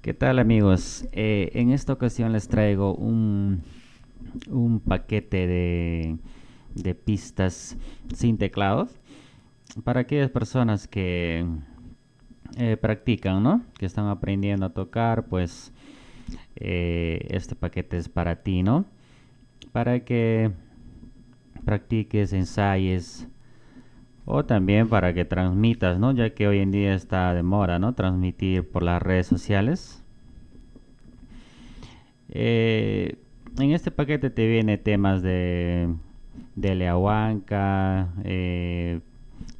¿Qué tal amigos? En esta ocasión les traigo un paquete de pistas sin teclados para aquellas personas que practican, ¿no? Que están aprendiendo a tocar, pues este paquete es para ti, ¿no? Para que practiques, ensayes o también para que transmitas, ¿no? Ya que hoy en día está de moda, ¿no? Transmitir por las redes sociales. Eh, en este paquete te viene temas de Lea Huanca,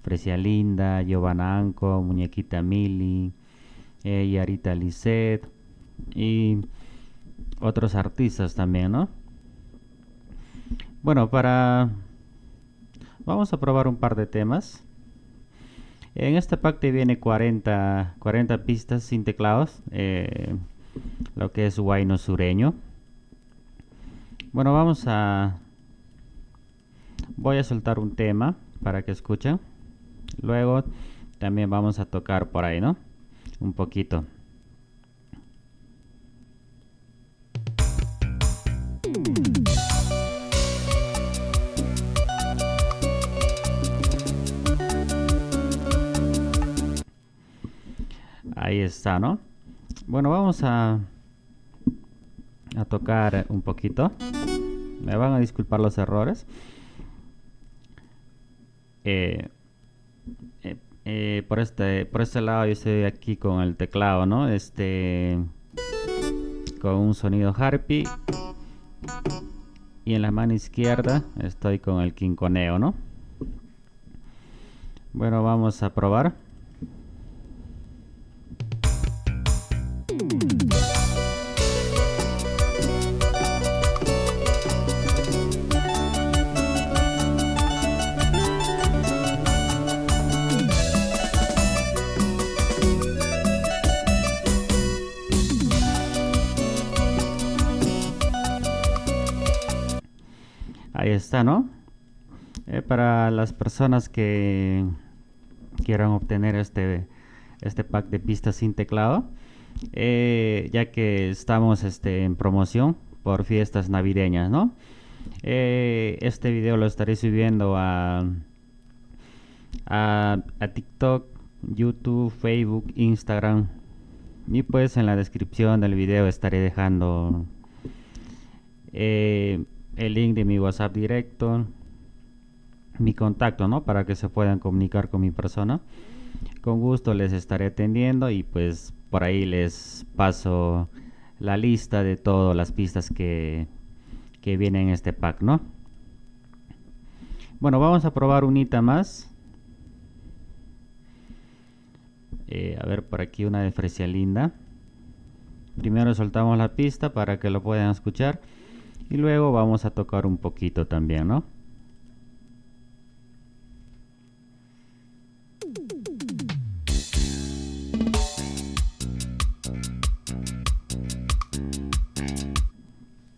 Fresia Linda, Giovanna Anco, Muñequita Mili, Yarita Lisset y otros artistas también, ¿no? Bueno, vamos a probar un par de temas. En este pack te viene 40 pistas sin teclados, lo que es huayno sureño. Bueno, voy a soltar un tema para que escuchen. Luego también vamos a tocar por ahí, ¿no? Un poquito. Ahí está, ¿no? Bueno, a tocar un poquito. Me van a disculpar los errores. Por este lado yo estoy aquí con el teclado, ¿no? Con un sonido harpy. Y en la mano izquierda estoy con el quinconeo, ¿no? Bueno, vamos a probar. Ahí está, ¿no? Para las personas que quieran obtener este pack de pistas sin teclado, ya que estamos en promoción por fiestas navideñas, ¿no? Este video lo estaré subiendo a TikTok, YouTube, Facebook, Instagram. Y pues en la descripción del video estaré dejando el link de mi WhatsApp directo, mi contacto, ¿no? Para que se puedan comunicar con mi persona. Con gusto les estaré atendiendo y pues por ahí les paso la lista de todas las pistas que vienen en este pack, ¿no? Bueno, vamos a probar unita más. A ver, por aquí una de Fresia Linda. Primero soltamos la pista para que lo puedan escuchar. Y luego vamos a tocar un poquito también, ¿no?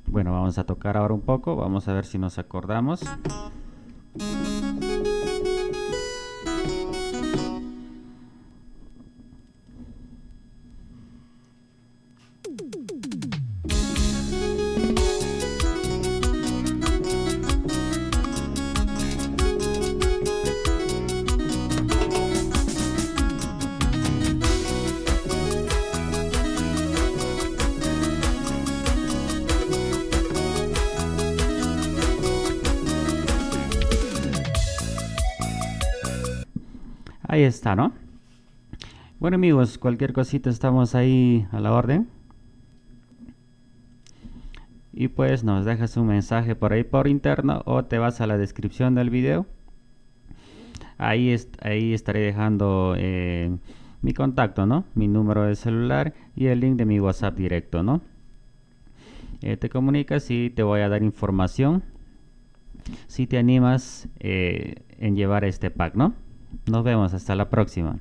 Bueno, vamos a tocar ahora un poco. Vamos a ver si nos acordamos. Ahí está, ¿no? Bueno amigos, cualquier cosita estamos ahí a la orden. Y pues nos dejas un mensaje por ahí por interno o te vas a la descripción del video. Ahí estaré dejando mi contacto, ¿no? Mi número de celular y el link de mi WhatsApp directo, ¿no? Te comunicas y te voy a dar información si te animas en llevar este pack, ¿no? Nos vemos, hasta la próxima.